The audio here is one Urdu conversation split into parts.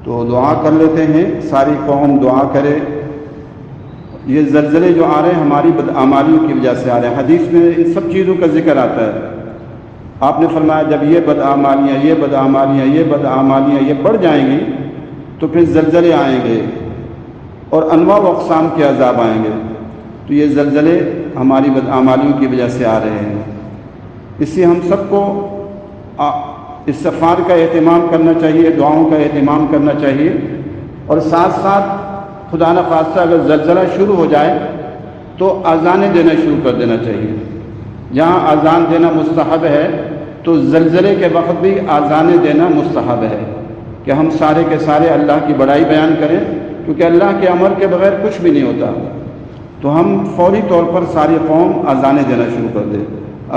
تو دعا کر لیتے ہیں، ساری قوم دعا کرے۔ یہ زلزلے جو آ رہے ہیں ہماری بدعمالیوں کی وجہ سے آ رہے ہیں۔ حدیث میں ان سب چیزوں کا ذکر آتا ہے۔ آپ نے فرمایا جب یہ بدعمالیاں یہ بڑھ جائیں گی تو پھر زلزلے آئیں گے اور انواع و اقسام کے عذاب آئیں گے۔ تو یہ زلزلے ہماری بدعمالیوں کی وجہ سے آ رہے ہیں۔ اس لیے ہم سب کو استغفار کا اہتمام کرنا چاہیے، دعاؤں کا اہتمام کرنا چاہیے، اور ساتھ ساتھ خدا نخواستہ اگر زلزلہ شروع ہو جائے تو اذانیں دینا شروع کر دینا چاہیے۔ جہاں اذان دینا مستحب ہے تو زلزلے کے وقت بھی اذانیں دینا مستحب ہے کہ ہم سارے کے سارے اللہ کی بڑائی بیان کریں، کیونکہ اللہ کے امر کے بغیر کچھ بھی نہیں ہوتا۔ تو ہم فوری طور پر ساری قوم اذانیں دینا شروع کر دیں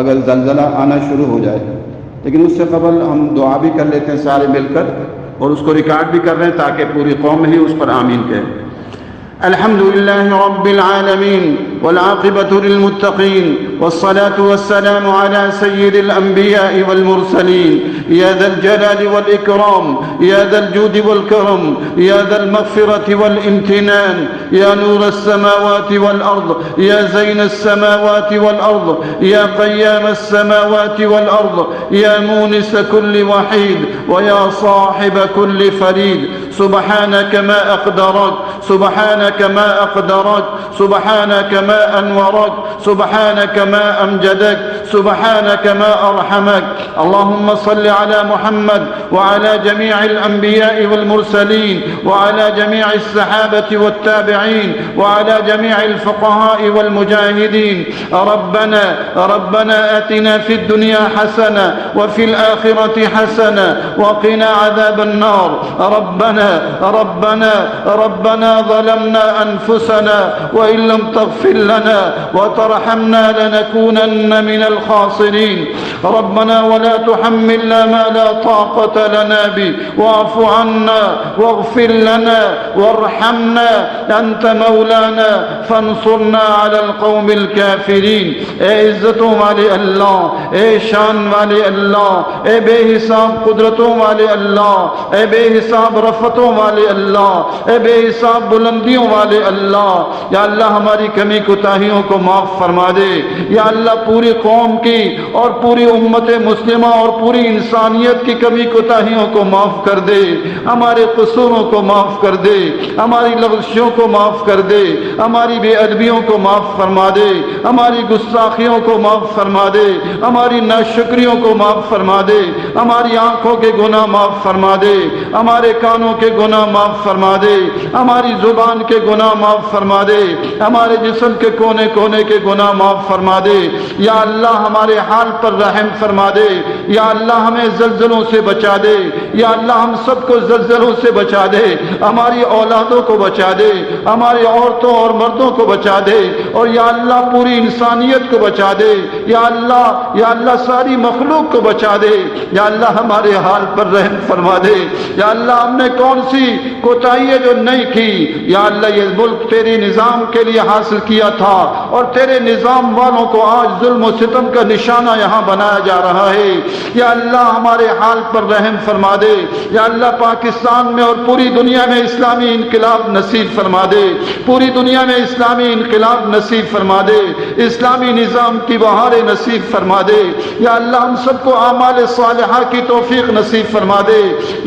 اگر زلزلہ آنا شروع ہو جائے۔ لیکن اس سے قبل ہم دعا بھی کر لیتے ہیں سارے مل کر، اور اس کو ریکارڈ بھی کر رہے ہیں تاکہ پوری قوم ہی اس پر آمین کہے۔ الحمد لله رب العالمين والعاقبة للمتقين والصلاة والسلام على سيد الأنبياء والمرسلين يا ذا الجلال والإكرام يا ذا الجود والكرم يا ذا المغفرة والامتنان يا نور السماوات والأرض يا زين السماوات والأرض يا قيام السماوات والأرض يا مونس كل وحيد ويا صاحب كل فريد سبحانك ما أقدرك سبحانك ما أقدرك سبحانك ما أنورك سبحانك ما أمجدك سبحانك ما أرحمك اللهم صل على محمد وعلى جميع الأنبياء والمرسلين وعلى جميع الصحابة والتابعين وعلى جميع الفقهاء والمجاهدين ربنا آتنا في الدنيا حسنة وفي الآخرة حسنة وقنا عذاب النار ربنا ظلمنا أنفسنا وإن لم تغفر لنا وترحمنا لنكونن من الخاسرين ربنا ولا تحملنا ما لا طاقة لنا به واعف عنا واغفر لنا وارحمنا أنت مولانا فانصرنا على القوم الكافرين۔ اے عزتوں والے اللہ، اے شان والے اللہ، اے بے حساب قدرتوں والے اللہ، اے بے حساب رفتوں والے اللہ، اے بے حساب بلندیوں والے اللہ، یا اللہ ہماری کمی کوتاہیوں کو معاف فرما دے۔ یا اللہ پوری قوم کی اور پوری امت مسلمہ اور پوری انسانیت کی کمی کوتاہیوں کو معاف کر دے، ہمارے قصوروں کو معاف کر دے، ہماری لغزشوں کو معاف کر دے، ہماری بے ادبیوں کو معاف فرما دے، ہماری گستاخیوں کو معاف فرما دے، ہماری ناشکریوں کو معاف فرما دے، ہماری آنکھوں کے گناہ معاف فرما دے، ہمارے کانوں کے گناہ معاف فرما دے، ہماری زبان کے گناہ معاف فرما دے، ہمارے جسم کے کونے کونے کے گناہ معاف فرما دے۔ یا اللہ ہمارے حال پر رحم فرما دے، یا اللہ ہمیں زلزلوں سے بچا دے، یا اللہ ہم سب کو زلزلوں سے بچا دے، ہماری اولادوں کو بچا دے، ہماری عورتوں اور مردوں کو بچا دے، اور یا اللہ پوری انسانیت کو بچا دے، یا اللہ ساری مخلوق کو بچا دے، یا اللہ ہمارے حال پر رحم فرما دے۔ یا اللہ ہم نے کون سی کوتاہی ہے جو نہیں کی، یا اللہ یہ ملک تیری نظام کے لیے حاصل کیا تھا، اور تیرے نظام والوں کو آج ظلم و ستم کا نشانہ یہاں بنایا جا رہا ہے۔ یا اللہ ہمارے حال پر رحم فرما دے، یا اللہ پاکستان میں اور پوری دنیا میں اسلامی انقلاب نصیب فرما دے، پوری دنیا میں اسلامی انقلاب نصیب فرما دے، اسلامی نظام کی بہار نصیب فرما دے۔ یا اللہ ہم سب کو اعمال صالحہ کی توفیق نصیب فرما دے۔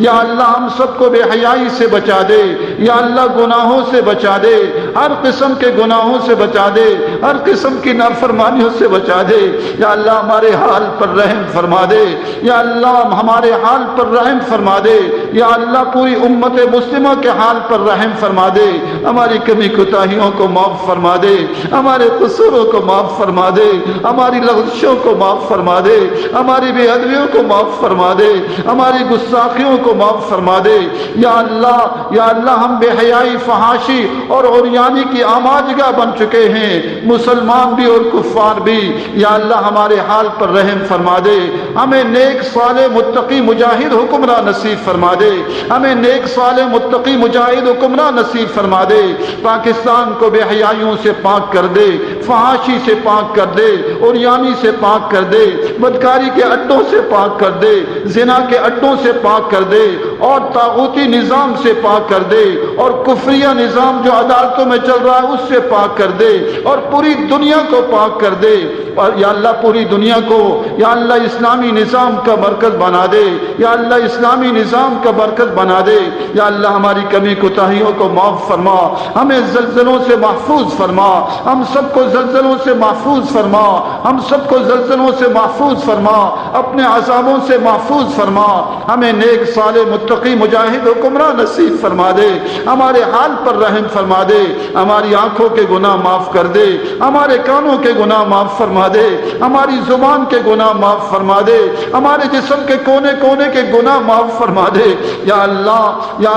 یا اللہ ہم سب کو بے حیائی سے بچا دے، یا اللہ گناہوں سے بچا دے، ہر قسم کے گناہوں سے بچا دے، ہر قسم کی نافرمانیوں سے بچا دے۔ یا اللہ ہمارے حال پر رحم فرما دے، یا اللہ ہمارے حال پر رحم فرما دے، یا اللہ پوری امت مسلمہ کے حال پر رحم فرما دے، ہماری کمی کوتاہیوں کو معاف فرما دے، ہمارے قصوروں کو معاف فرما دے، ہماری لغزشوں کو معاف فرما دے، ہماری بے ادبیوں کو معاف فرما دے، ہماری گستاخیوں کو معاف فرما دے۔ یا اللہ ہم بے حیائی، فحاشی اور عریانی کی آماجگاہ بن چکے ہیں، مسلمان بھی اور کفار بھی۔ یا اللہ ہمارے حال پر رحم فرما دے، ہمیں نیک صالح متقی مجاہد حکمراں نصیب فرما دے، ہمیں نیک صالح متقی مجاہد حکمراں نصیب فرما دے۔ پاکستان کو بے حیائیوں سے پاک کر دے، فحاشی سے پاک کر دے، عریانی سے پاک کر دے، بدکاری کے اڈوں سے پاک کر دے، زنا کے اڈوں سے پاک کر دے، اور طاغوتی نظام سے پاک کر دے، اور کفریہ نظام جو عدالتوں میں چل رہا ہے اس سے پاک کر دے، اور پوری دنیا کو پاک کر دے۔ اور یا اللہ پوری دنیا کو یا اللہ اسلامی نظام کا مرکز بنا دے، یا اللہ اسلامی نظام کا مرکز بنا دے۔ یا اللہ ہماری کمی کوتاہیوں کو معاف فرما، ہمیں زلزلوں سے محفوظ فرما، ہم سب کو زلزلوں سے محفوظ فرما، ہم سب کو زلزلوں سے محفوظ فرما، اپنے عذابوں سے محفوظ فرما، ہمیں نیک صالح متقی مجاہد حکمراں نصیب فرما دے، ہمارے حال پر رحم فرما دے، ہماری آنکھوں کے گناہ معاف کر دے، ہمارے کانوں کے گناہ معاف فرما دے، ہماری زبان کے گناہ معاف فرما دے، ہمارے جسم کے کونے کونے کے گناہ معاف فرما دے۔ یا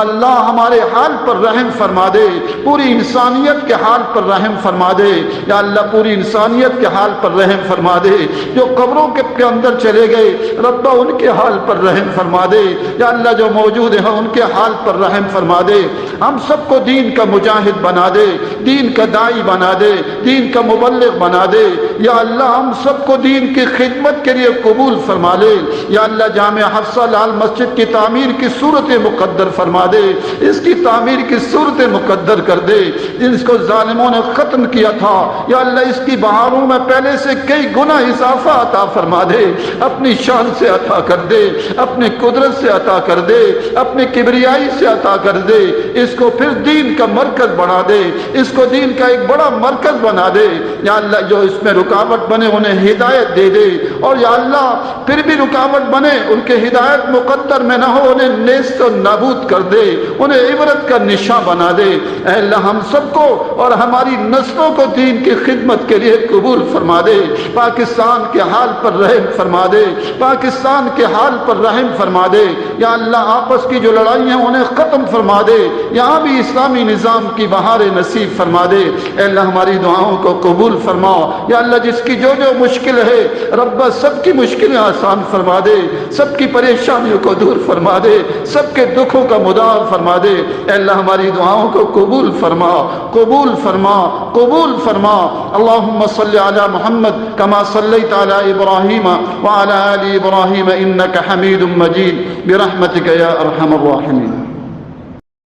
اللہ ہمارے حال پر رحم فرما دے، پوری انسانیت کے حال پر رحم فرما دے۔ یا اللہ پوری انسانیت کے حال پر رحم فرما دے، جو قبروں کے اندر چلے گئے ربا ان کے حال پر رحم فرما دے۔ یا اللہ جو موجود ہیں ان کے حال پر رحم فرما دے، ہم سب کو دین کا مجاہد بنا دے، دین کا داعی بنا دے، دین کا مبلغ بنا دے۔ یا اللہ ہم سب کو دین کی خدمت کے لیے قبول فرما لے۔ یا اللہ جامع حفصہ لال مسجد کی تعمیر کی صورت مقدر فرما دے، اس کی تعمیر کی صورت مقدر کر دے جس کو ظالموں نے ختم کیا تھا۔ یا اللہ اس کی بہاروں میں پہلے سے کئی گنا اضافہ عطا فرما دے، اپنی شان سے عطا کر دے، اپنی قدرت سے عطا کر دے، اپنی کبریائی سے عطا کر دے۔ اس کو پھر دین کا مرکز بنا دے، اس کو دین کا ایک بڑا مرکز بنا دے۔ یا اللہ جو اس میں رکاوٹ بنے انہیں ہدایت دے دے، اور یا اللہ پھر بھی رکاوٹ بنے ان کے ہدایت مقدر میں نہ ہو انہیں نیست و نابود کر دے، انہیں عبرت کا نشاں بنا دے۔ اے اللہ ہم سب کو اور ہماری نسلوں کو دین کی خدمت کے لیے قبول فرما دے۔ پاکستان کے حال پر رحم فرما دے، پاکستان کے حال پر رحم فرما دے۔ یا اللہ آپس کی جو لڑائیاں انہیں ختم فرما دے، یہاں بھی اسلامی نظام کی بہار نصیب فرما دے۔ اے اللہ ہماری دعاؤں کو قبول فرما۔ یا اللہ جس کی جو مشکل ہے رب سب کی مشکلیں آسان فرما دے، سب کی پریشانیوں کو دور فرما دے، سب کے دکھوں کا مداف فرما دے۔ اے اللہ ہماری دعاؤں کو قبول فرما، قبول فرما، قبول فرما۔ اللہم صلی علی محمد کما صلیت علی ابراہیم وعلی آل ابراہیم انک حمید مجید برحمتک یا ارحم الراحمین۔